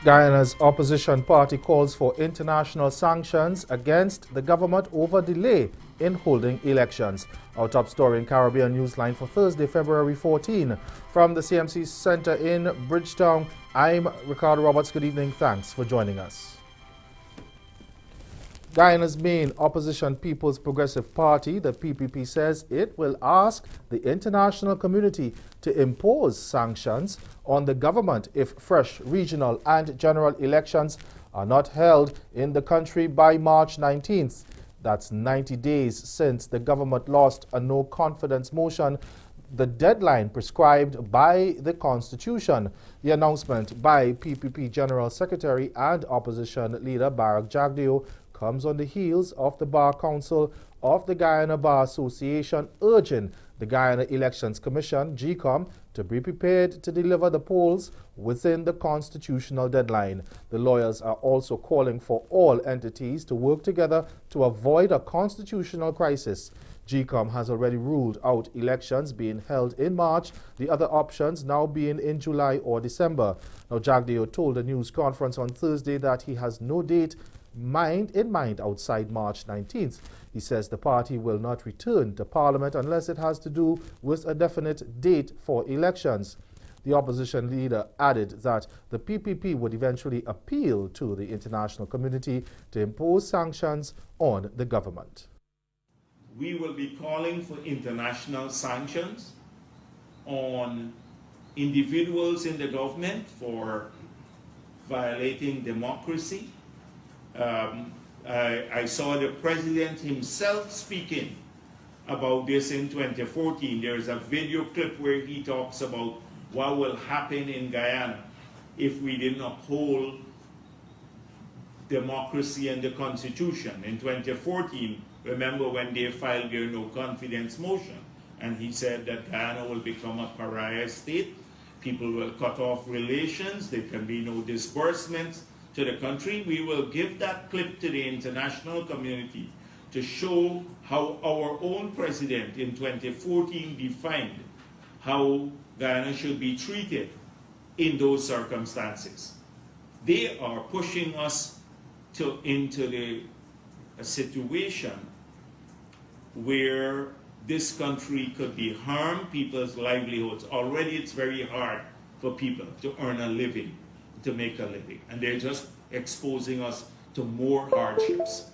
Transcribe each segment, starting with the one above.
Guyana's opposition party calls for international sanctions against the government over delay in holding elections. Our top story in Caribbean Newsline for Thursday, February 14. From the CMC Center in Bridgetown, I'm Ricardo Roberts. Good evening. Thanks for joining us. Guyana's main opposition People's Progressive Party, the PPP, says it will ask the international community to impose sanctions on the government if fresh regional and general elections are not held in the country by March 19th. That's 90 days since the government lost a no-confidence motion, the deadline prescribed by the Constitution. The announcement by PPP General Secretary and Opposition Leader Barak Jagdeo comes on the heels of the Bar Council of the Guyana Bar Association urging the Guyana Elections Commission, GECOM, to be prepared to deliver the polls within the constitutional deadline. The lawyers are also calling for all entities to work together to avoid a constitutional crisis. GECOM has already ruled out elections being held in March, the other options now being in July or December. Now, Jagdeo told a news conference on Thursday that he has no date in mind outside March 19th. He says the party will not return to Parliament unless it has to do with a definite date for elections. The opposition leader added that the PPP would eventually appeal to the international community to impose sanctions on the government. We will be calling for international sanctions on individuals in the government for violating democracy. I saw the president himself speaking about this in 2014. There's a video clip where he talks about what will happen in Guyana if we didn't uphold democracy and the Constitution. In 2014, remember when they filed their no-confidence motion, and he said that Guyana will become a pariah state, people will cut off relations, there can be no disbursements to the country. We will give that clip to the international community to show how our own president in 2014 defined how Guyana should be treated in those circumstances. They are pushing us into a situation where this country could be harmed, people's livelihoods. Already it's very hard for people to earn a living, to make a living, and they're just exposing us to more hardships.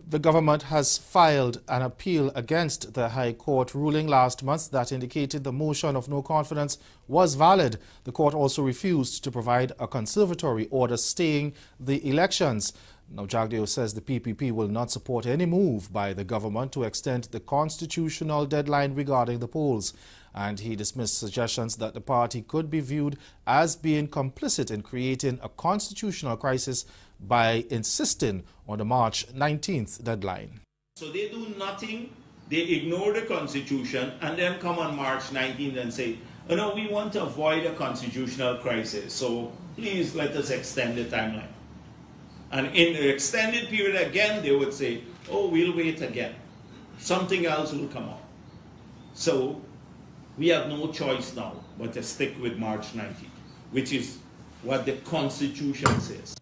The government has filed an appeal against the High Court ruling last month that indicated the motion of no confidence was valid. The court also refused to provide a conservatory order staying the elections. Now, Jagdeo says the PPP will not support any move by the government to extend the constitutional deadline regarding the polls. And he dismissed suggestions that the party could be viewed as being complicit in creating a constitutional crisis by insisting on the March 19th deadline. So they do nothing, they ignore the Constitution, and then come on March 19th and say, oh no, we want to avoid a constitutional crisis, so please let us extend the timeline. And in the extended period again, they would say, oh, we'll wait again. Something else will come up. So we have no choice now but to stick with March 19th, which is what the Constitution says.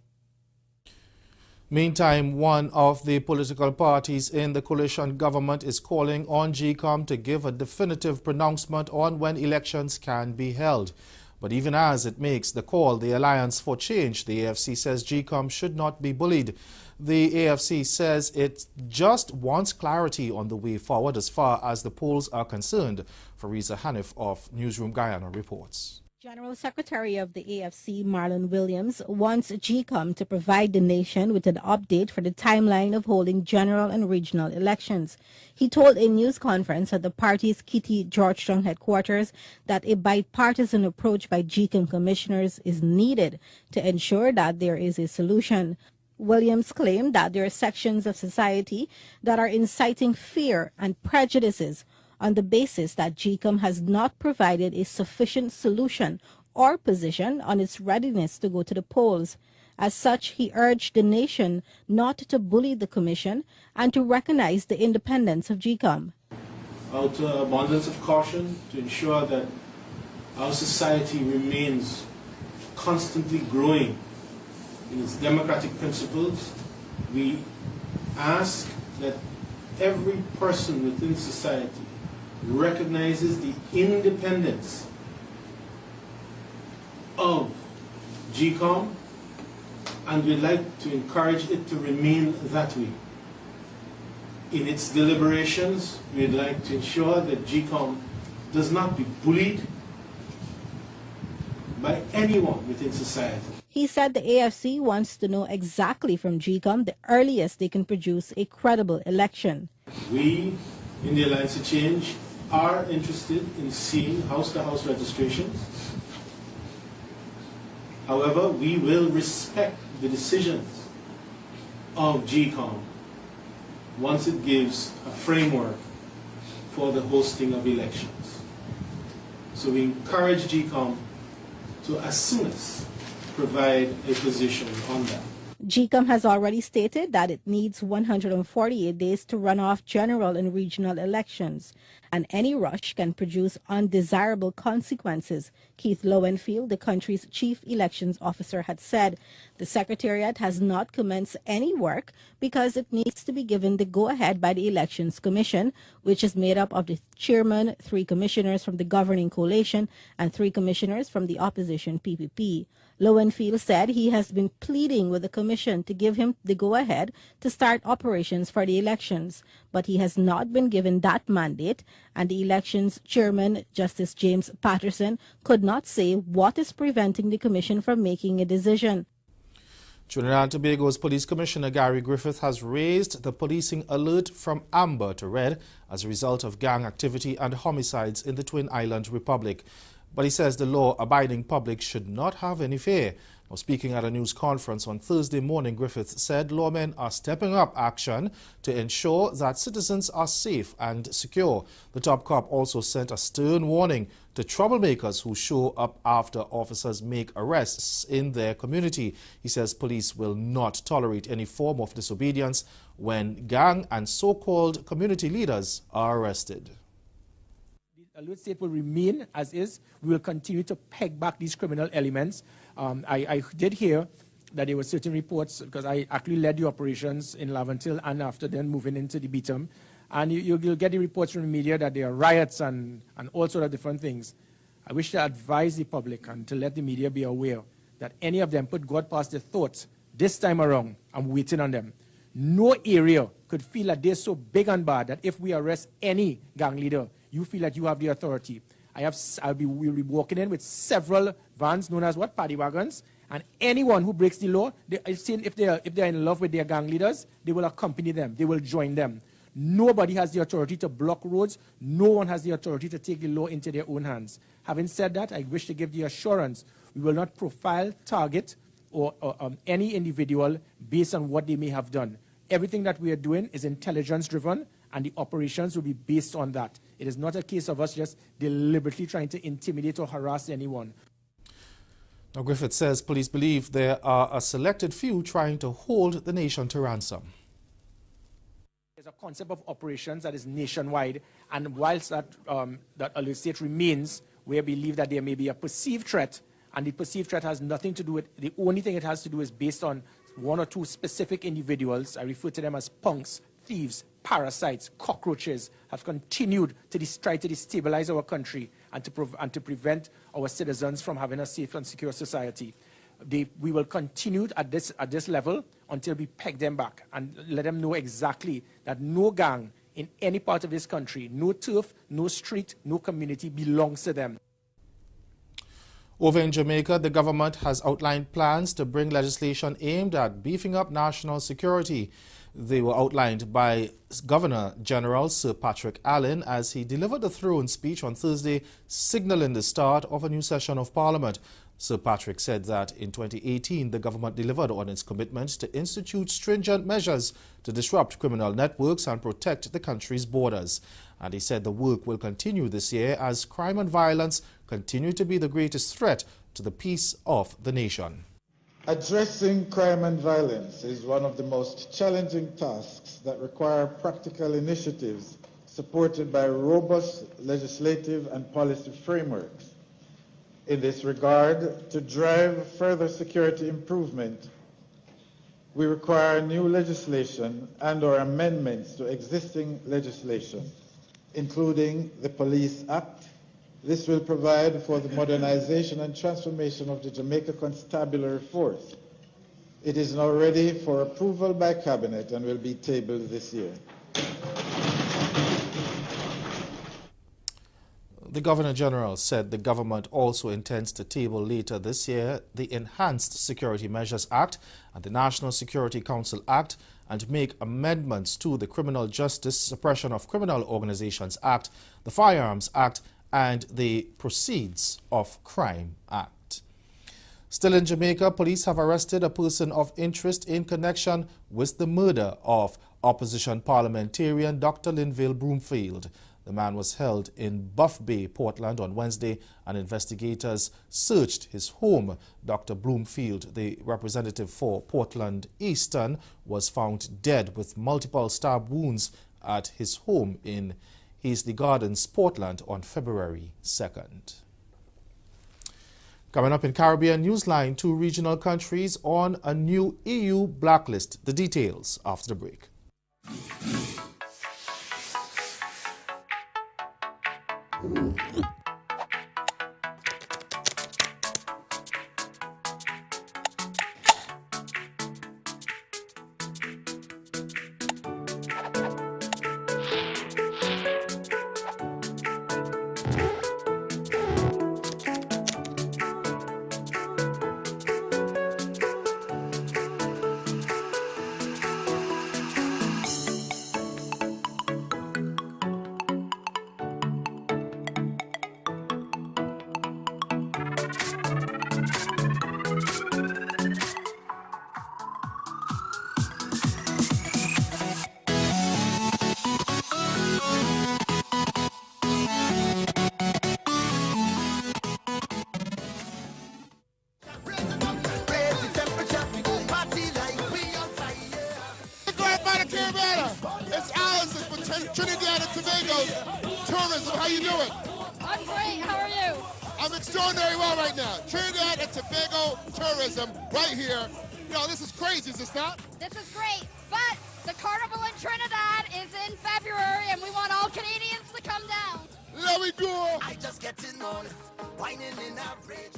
Meantime, one of the political parties in the coalition government is calling on GECOM to give a definitive pronouncement on when elections can be held. But even as it makes the call, the Alliance for Change, the AFC, says GECOM should not be bullied. The AFC says it just wants clarity on the way forward as far as the polls are concerned. Fariza Hanif of Newsroom Guyana reports. General Secretary of the AFC, Marlon Williams, wants GECOM to provide the nation with an update for the timeline of holding general and regional elections. He told a news conference at the party's Kitty Georgetown headquarters that a bipartisan approach by GECOM commissioners is needed to ensure that there is a solution. Williams claimed that there are sections of society that are inciting fear and prejudices on the basis that GECOM has not provided a sufficient solution or position on its readiness to go to the polls. As such, he urged the nation not to bully the Commission and to recognize the independence of GECOM. Out of abundance of caution to ensure that our society remains constantly growing in its democratic principles. We ask that every person within society recognizes the independence of GCOM, and we'd like to encourage it to remain that way. In its deliberations, we'd like to ensure that GCOM does not be bullied by anyone within society. He said the AFC wants to know exactly from GCOM the earliest they can produce a credible election. We in the Alliance for Change are interested in seeing house-to-house registrations. However, we will respect the decisions of GCOM once it gives a framework for the hosting of elections. So we encourage GCOM to, as soon as, provide a position on that. GCOM has already stated that it needs 148 days to run off general and regional elections, and any rush can produce undesirable consequences. Keith Lowenfield, the country's chief elections officer, had said the Secretariat has not commenced any work because it needs to be given the go-ahead by the Elections Commission, which is made up of the chairman, 3 commissioners from the governing coalition, and 3 commissioners from the opposition PPP. Lowenfield said he has been pleading with the commission to give him the go-ahead to start operations for the elections, but he has not been given that mandate, and the elections chairman, Justice James Patterson, could not say what is preventing the commission from making a decision. Trinidad and Tobago's Police Commissioner Gary Griffith has raised the policing alert from amber to red as a result of gang activity and homicides in the Twin Island Republic. But he says the law-abiding public should not have any fear. Now, speaking at a news conference on Thursday morning, Griffith said lawmen are stepping up action to ensure that citizens are safe and secure. The top cop also sent a stern warning to troublemakers who show up after officers make arrests in their community. He says police will not tolerate any form of disobedience when gang and so-called community leaders are arrested. The alert state will remain as is. We will continue to peg back these criminal elements. I did hear that there were certain reports, because I actually led the operations in Laventille and after then moving into the Beetham. And you'll get the reports from the media that there are riots and all sorts of different things. I wish to advise the public and to let the media be aware that any of them put God past their thoughts. This time around, I'm waiting on them. No area could feel that they're so big and bad that if we arrest any gang leader, you feel that you have the authority. We'll be walking in with several vans known as what? Paddy wagons. And anyone who breaks the law, I've seen if they're in love with their gang leaders, they will accompany them. They will join them. Nobody has the authority to block roads. No one has the authority to take the law into their own hands. Having said that, I wish to give the assurance we will not profile, target, or any individual based on what they may have done. Everything that we are doing is intelligence-driven, and the operations will be based on that. It is not a case of us just deliberately trying to intimidate or harass anyone. Now, Griffith says police believe there are a selected few trying to hold the nation to ransom. There's a concept of operations that is nationwide, and whilst that alert state remains, we believe that there may be a perceived threat, and the perceived threat has nothing to do with, the only thing it has to do is based on 1 or 2 specific individuals. I refer to them as punks, thieves, parasites, cockroaches, have continued to try to destabilize our country and to prevent our citizens from having a safe and secure society. We will continue at this level until we peg them back and let them know exactly that no gang in any part of this country, no turf, no street, no community belongs to them. Over in Jamaica, the government has outlined plans to bring legislation aimed at beefing up national security. They were outlined by Governor General Sir Patrick Allen as he delivered a throne speech on Thursday, signaling the start of a new session of Parliament. Sir Patrick said that in 2018, the government delivered on its commitment to institute stringent measures to disrupt criminal networks and protect the country's borders. And he said the work will continue this year as crime and violence continue to be the greatest threat to the peace of the nation. Addressing crime and violence is one of the most challenging tasks that require practical initiatives supported by robust legislative and policy frameworks. In this regard, to drive further security improvement, we require new legislation and/or amendments to existing legislation, including the Police Act. This will provide for the modernization and transformation of the Jamaica Constabulary Force. It is now ready for approval by Cabinet and will be tabled this year. The Governor General said the government also intends to table later this year the Enhanced Security Measures Act and the National Security Council Act and make amendments to the Criminal Justice Suppression of Criminal Organizations Act, the Firearms Act, and the Proceeds of Crime Act. Still in Jamaica, police have arrested a person of interest in connection with the murder of opposition parliamentarian Dr. Linville Broomfield. The man was held in Buff Bay, Portland on Wednesday, and investigators searched his home. Dr. Broomfield, the representative for Portland Eastern, was found dead with multiple stab wounds at his home in Hazley Gardens, Portland on February 2nd. Coming up in Caribbean Newsline, 2 regional countries on a new EU blacklist. The details after the break. Trinidad and Tobago tourism. How you doing? I'm great. How are you? I'm extraordinarily well right now. Trinidad and Tobago tourism right here. You know, this is crazy, is this not? This is great, but the carnival in Trinidad is in February, and we want all Canadians to come down. There we go. I just get to know it, whining in average.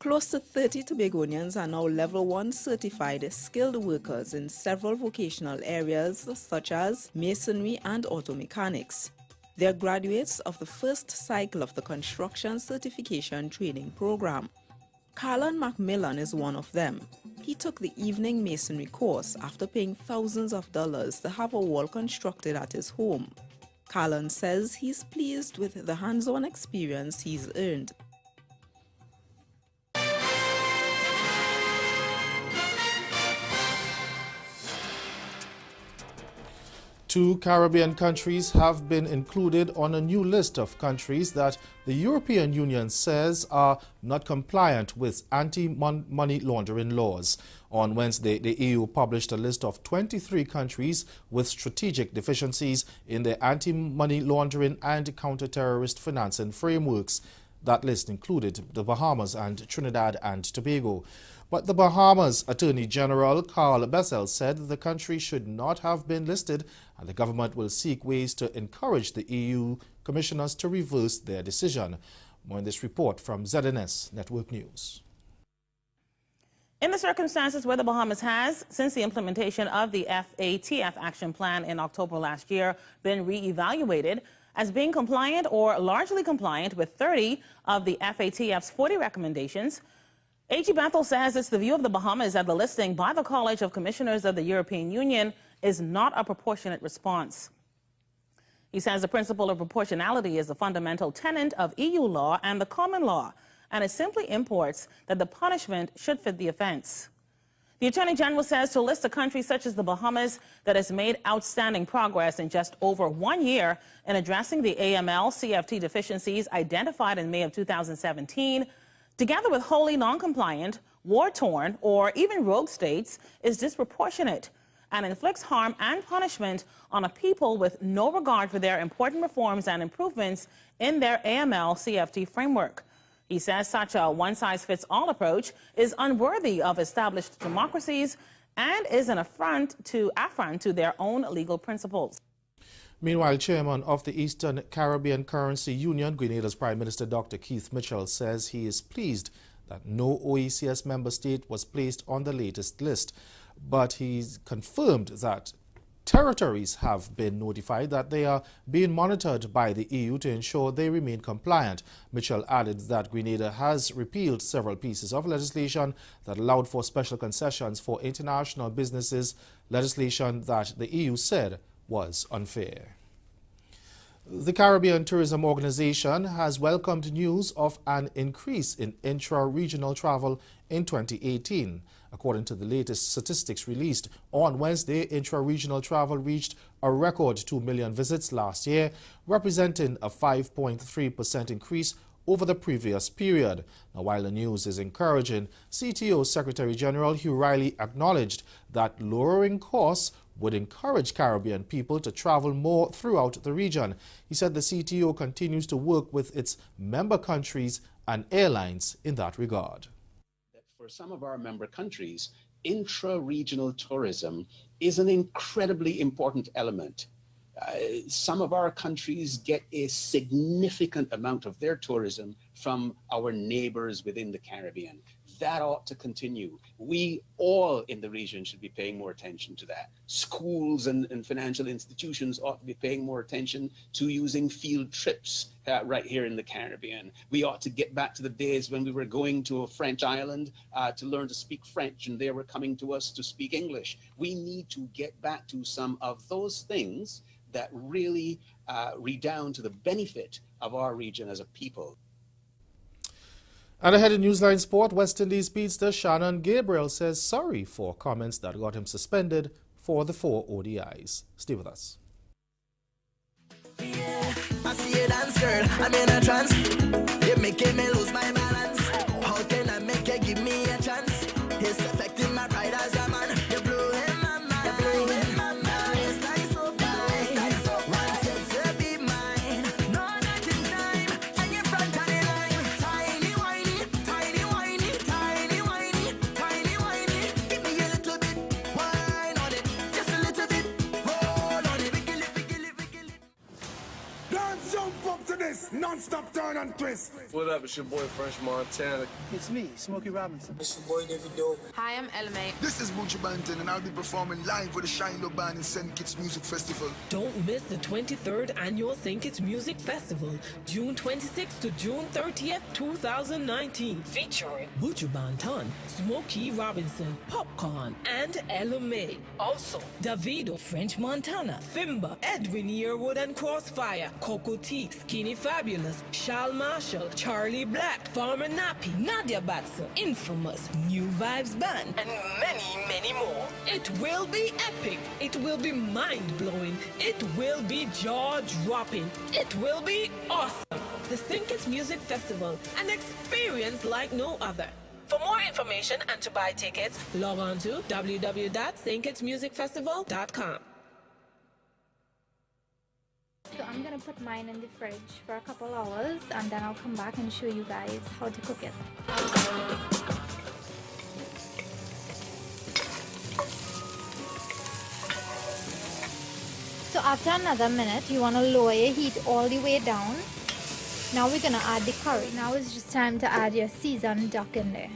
Close to 30 Tobagonians are now Level 1 certified skilled workers in several vocational areas such as masonry and auto mechanics. They are graduates of the first cycle of the Construction Certification Training Program. Carlon Macmillan is one of them. He took the evening masonry course after paying thousands of dollars to have a wall constructed at his home. Carlon says he's pleased with the hands-on experience he's earned. 2 Caribbean countries have been included on a new list of countries that the European Union says are not compliant with anti-money laundering laws. On Wednesday, the EU published a list of 23 countries with strategic deficiencies in their anti-money laundering and counter-terrorist financing frameworks. That list included the Bahamas and Trinidad and Tobago. But the Bahamas Attorney General Carl Bessel said the country should not have been listed, and the government will seek ways to encourage the EU commissioners to reverse their decision. More in this report from ZNS Network News. In the circumstances where the Bahamas has, since the implementation of the FATF action plan in October last year, been re-evaluated as being compliant or largely compliant with 30 of the FATF's 40 recommendations, A.G. Bethel says it's the view of the Bahamas that the listing by the College of Commissioners of the European Union is not a proportionate response. He says the principle of proportionality is a fundamental tenet of EU law and the common law, and it simply imports that the punishment should fit the offense. The Attorney General says to list a country such as the Bahamas that has made outstanding progress in just over 1 year in addressing the AML-CFT deficiencies identified in May of 2017, together with wholly non-compliant, war-torn, or even rogue states, is disproportionate and inflicts harm and punishment on a people with no regard for their important reforms and improvements in their AML-CFT framework. He says such a one-size-fits-all approach is unworthy of established democracies and is an affront to their own legal principles. Meanwhile, chairman of the Eastern Caribbean Currency Union, Grenada's Prime Minister Dr. Keith Mitchell, says he is pleased that no OECS member state was placed on the latest list, but he's confirmed that territories have been notified that they are being monitored by the EU to ensure they remain compliant. Mitchell added that Grenada has repealed several pieces of legislation that allowed for special concessions for international businesses, legislation that the EU said was unfair. The Caribbean Tourism Organization has welcomed news of an increase in intra-regional travel in 2018. According to the latest statistics released on Wednesday, intra-regional travel reached a record 2 million visits last year, representing a 5.3% increase over the previous period. Now, while the news is encouraging, CTO Secretary General Hugh Riley acknowledged that lowering costs would encourage Caribbean people to travel more throughout the region. He said the CTO continues to work with its member countries and airlines in that regard. For some of our member countries, intra-regional tourism is an incredibly important element. Some of our countries get a significant amount of their tourism from our neighbors within the Caribbean. That ought to continue. We all in the region should be paying more attention to that. Schools and financial institutions ought to be paying more attention to using field trips right here in the Caribbean. We ought to get back to the days when we were going to a French island to learn to speak French, and they were coming to us to speak English. We need to get back to some of those things that really redound to the benefit of our region as a people. And ahead in Newsline Sport, West Indies speedster Shannon Gabriel says sorry for comments that got him suspended for the 4 ODIs. Stay with us. Yeah, I see you dance, girl. I'm in a trance. You're making me lose my balance. How can I make you give me a chance? It's affecting my pride as a man. You're blowing my mind. You're blowing my mind. It's like so fine. Want you to be mine. No, not in time. And you're front of the line. Tiny whiny, tiny whiny, tiny whiny, tiny whiny. Give me a little bit wine on it. Just a little bit. Roll on it. Wiggle it, wiggle it, wiggle it. Don't jump up to this non-stop turn and twist. What up, it's your boy French Montana. It's me, Smokey Robinson. It's your boy David Doe. Hi, I'm Elme. This is Buju Banton, and I'll be performing live with the Shine Low Band in St. Kitts Music Festival. Don't miss the 23rd Annual St. Kitts Music Festival, June 26th to June 30th, 2019. Featuring Buju Banton, Smokey Robinson, Popcorn, and Elme. Also, Davido, French Montana, Fimba, Edwin Yearwood and Crossfire, Coco T, Skinny Fabulous, Shal Marshall, Charlie Black, Farmer Nappy, Nadia Batson, Infamous, New Vibes Band, and many, many more. It will be epic. It will be mind-blowing. It will be jaw-dropping. It will be awesome. The St. Kitts Music Festival, an experience like no other. For more information and to buy tickets, log on to www.stkittsmusicfestival.com. So I'm gonna put mine in the fridge for a couple hours and then I'll come back and show you guys how to cook it. So after another minute, you wanna lower your heat all the way down. Now we're gonna add the curry. Now it's just time to add your seasoned duck in there.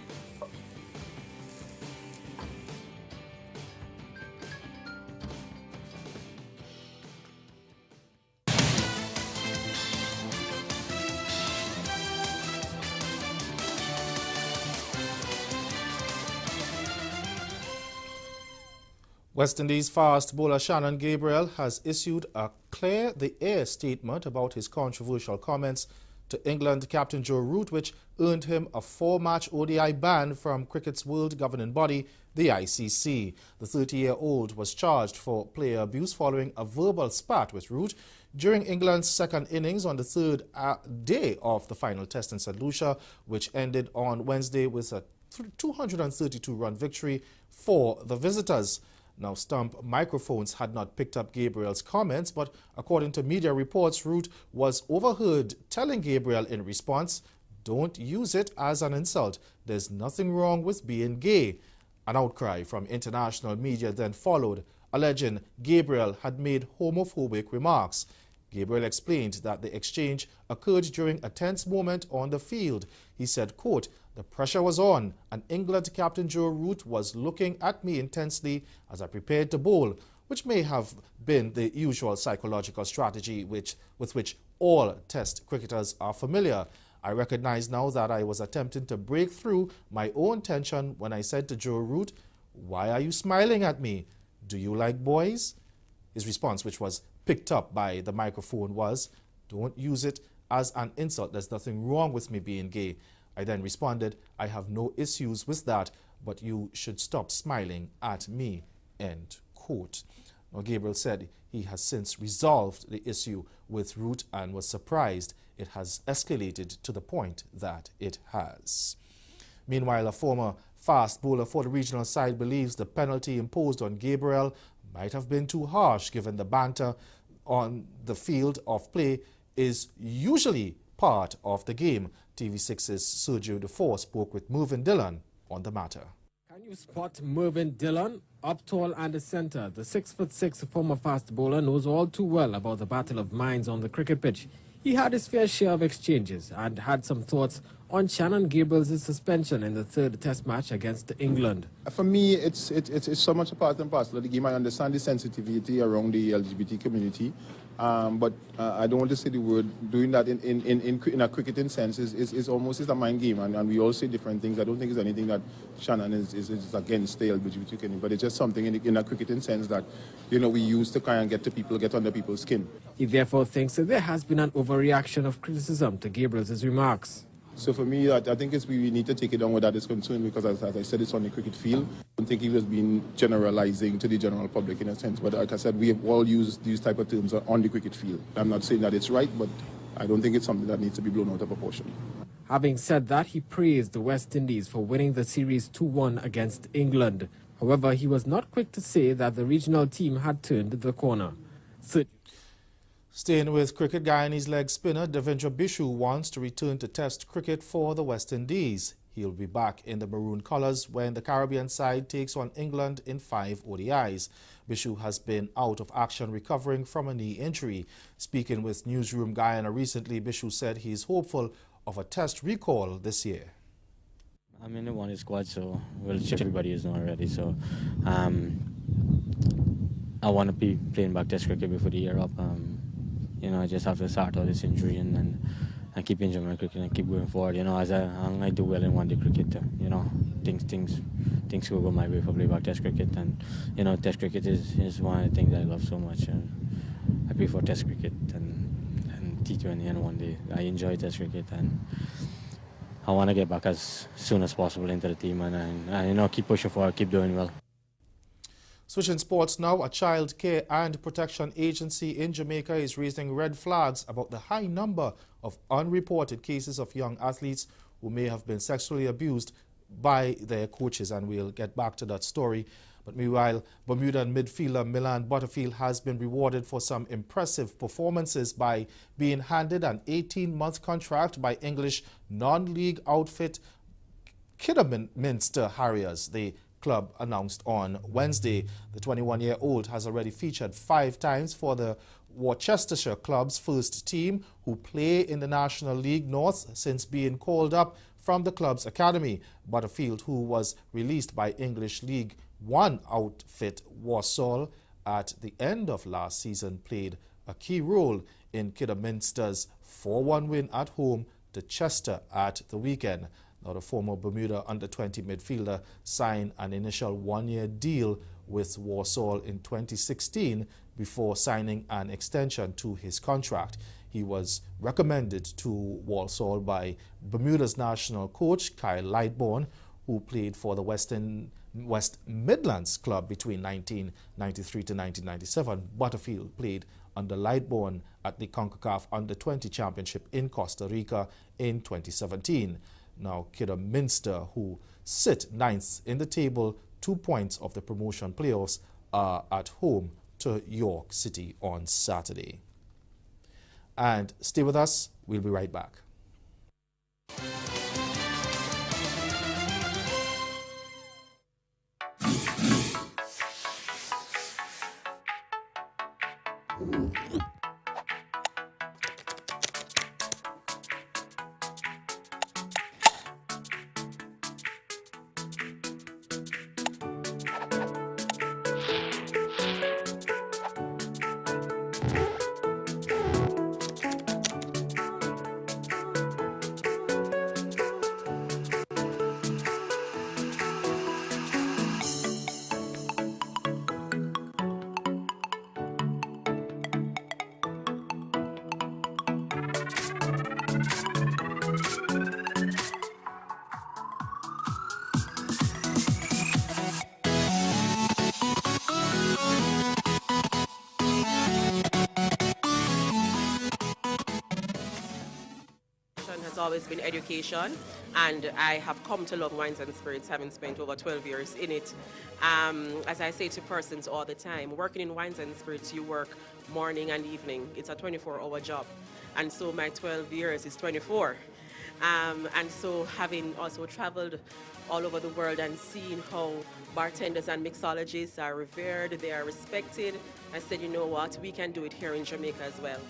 West Indies fast bowler Shannon Gabriel has issued a clear-the-air statement about his controversial comments to England captain Joe Root, which earned him a 4-match ODI ban from cricket's world governing body, the ICC. The 30-year-old was charged for player abuse following a verbal spat with Root during England's second innings on the third day of the final test in St. Lucia, which ended on Wednesday with a 232-run victory for the visitors. Now, Stump microphones had not picked up Gabriel's comments, but according to media reports, Root was overheard telling Gabriel in response, Don't use it as an insult. There's nothing wrong with being gay. An outcry from international media then followed, alleging Gabriel had made homophobic remarks. Gabriel explained that the exchange occurred during a tense moment on the field. He said, quote, "The pressure was on, and England captain Joe Root was looking at me intensely as I prepared to bowl, which may have been the usual psychological strategy with which all Test cricketers are familiar. I recognize now that I was attempting to break through my own tension when I said to Joe Root, 'Why are you smiling at me? Do you like boys?' His response, which was picked up by the microphone, was, 'Don't use it as an insult. There's nothing wrong with me being gay.' I then responded, 'I have no issues with that, but you should stop smiling at me.'" End quote. Now, Gabriel said he has since resolved the issue with Root and was surprised it has escalated to the point that it has. Meanwhile, a former fast bowler for the regional side believes the penalty imposed on Gabriel might have been too harsh given the banter on the field of play is usually part of the game. TV6's Sergio DeFore spoke with Mervyn Dillon on the matter. Can you spot Mervyn Dillon? Up tall and a centre, the 6'6" former fast bowler knows all too well about the battle of minds on the cricket pitch. He had his fair share of exchanges and had some thoughts on Shannon Gabriel's suspension in the third test match against England. For me, it's so much a part and parcel of the game. I understand the sensitivity around the LGBT community, but I don't want to say the word. Doing that in a cricketing sense is almost a mind game, and we all say different things. I don't think it's anything that Shannon is against the LGBT community, but it's just something in a cricketing sense that, you know, we use to kind of get under people's skin. He therefore thinks that there has been an overreaction of criticism to Gabriel's remarks. So for me, I think we need to take it on where that is concerned, because as I said, it's on the cricket field. I don't think he was being generalizing to the general public in a sense, but like I said, we have all used these type of terms on the cricket field. I'm not saying that it's right, but I don't think it's something that needs to be blown out of proportion. Having said that, he praised the West Indies for winning the series 2-1 against England. However, he was not quick to say that the regional team had turned the corner. Staying with cricket, Guyanese leg spinner Devendra Bishu wants to return to Test cricket for the West Indies. He'll be back in the maroon colours when the Caribbean side takes on England in 5 ODIs. Bishu has been out of action recovering from a knee injury. Speaking with Newsroom Guyana recently, Bishu said he is hopeful of a Test recall this year. I'm in the one squad, so everybody is not ready. So I want to be playing back Test cricket before the year up. You know, I just have to sort out this injury and keep enjoying my cricket and keep going forward. You know, as I do well in one-day cricket, you know, things will go my way for play back Test cricket. And you know, Test cricket is one of the things I love so much. I play for Test cricket and T20 and one day. I enjoy Test cricket and I want to get back as soon as possible into the team and you know, keep pushing forward, keep doing well. Switching sports now, a child care and protection agency in Jamaica is raising red flags about the high number of unreported cases of young athletes who may have been sexually abused by their coaches, and we'll get back to that story. But meanwhile, Bermudan midfielder Milan Butterfield has been rewarded for some impressive performances by being handed an 18-month contract by English non-league outfit Kidderminster Harriers. The club announced on Wednesday. The 21-year-old has already featured 5 times for the Worcestershire club's first team, who play in the National League North since being called up from the club's academy. Butterfield, who was released by English League One outfit Walsall at the end of last season, played a key role in Kidderminster's 4-1 win at home to Chester at the weekend. Now, the former Bermuda under-20 midfielder signed an initial 1-year deal with Walsall in 2016 before signing an extension to his contract. He was recommended to Walsall by Bermuda's national coach, Kyle Lightbourne, who played for the West Midlands club between 1993 to 1997. Butterfield played under Lightbourne at the CONCACAF Under-20 Championship in Costa Rica in 2017. Now, Kidderminster, who sit 9th in the table, 2 points of the promotion playoffs, are at home to York City on Saturday. And stay with us, we'll be right back. passion has always been education, and I have come to love wines and spirits, having spent over 12 years in it. As I say to persons all the time, working in wines and spirits, you work morning and evening. It's a 24-hour job. And so my 12 years is 24. And so having also traveled all over the world and seeing how bartenders and mixologists are revered, they are respected, I said, you know what, we can do it here in Jamaica as well.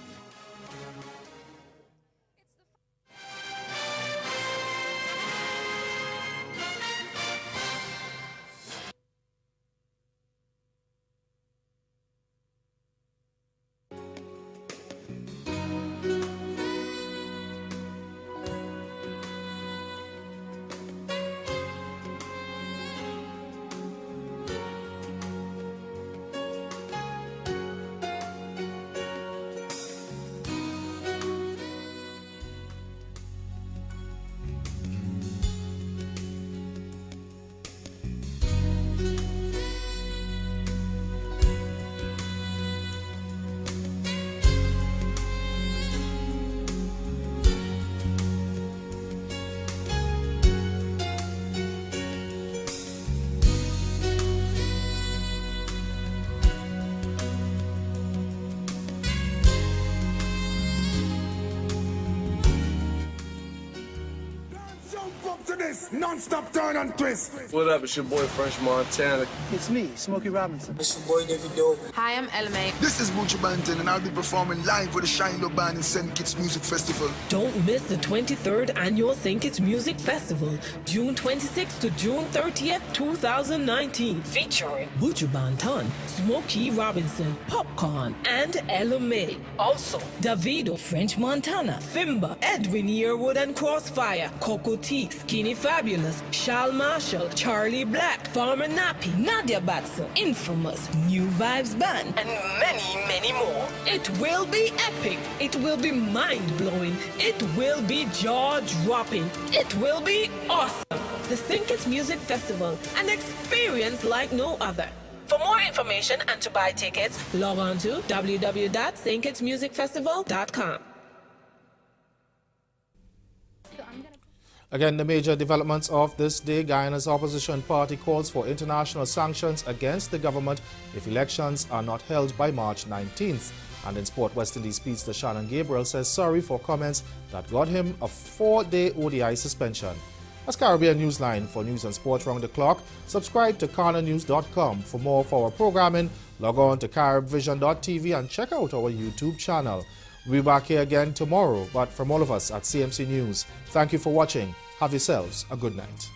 Non-stop turn and twist. What up? It's your boy French Montana. It's me, Smokey Robinson. It's your boy David Doe. Hi, I'm Elme. This is Buju Banton, and I'll be performing live with the Shiloh Band in St. Kitts Music Festival. Don't miss the 23rd Annual St. Kitts Music Festival, June 26th to June 30th, 2019, featuring Buju Banton, Smokey Robinson, Popcorn, and Ella May. Also, Davido, French Montana, Fimba, Edwin Yearwood and Crossfire, Coco T, Skinny Fabulous, Shal Marshall, Charlie Black, Farmer Nappy, Nadia Batson, Infamous, New Vibes Band, and many, many more. It will be epic. It will be mind-blowing. It will be jaw-dropping. It will be awesome. The St. Kitts Music Festival, an experience like no other. For more information and to buy tickets, log on to www.stkitsmusicfestival.com. Again, the major developments of this day, Guyana's opposition party calls for international sanctions against the government if elections are not held by March 19th. And in sport, West Indies speedster Shannon Gabriel says sorry for comments that got him a 4-day ODI suspension. That's Caribbean Newsline. For news and sports round the clock, subscribe to CarnaNews.com. For more of our programming, log on to caribvision.tv and check out our YouTube channel. We'll be back here again tomorrow, but from all of us at CMC News, thank you for watching. Have yourselves a good night.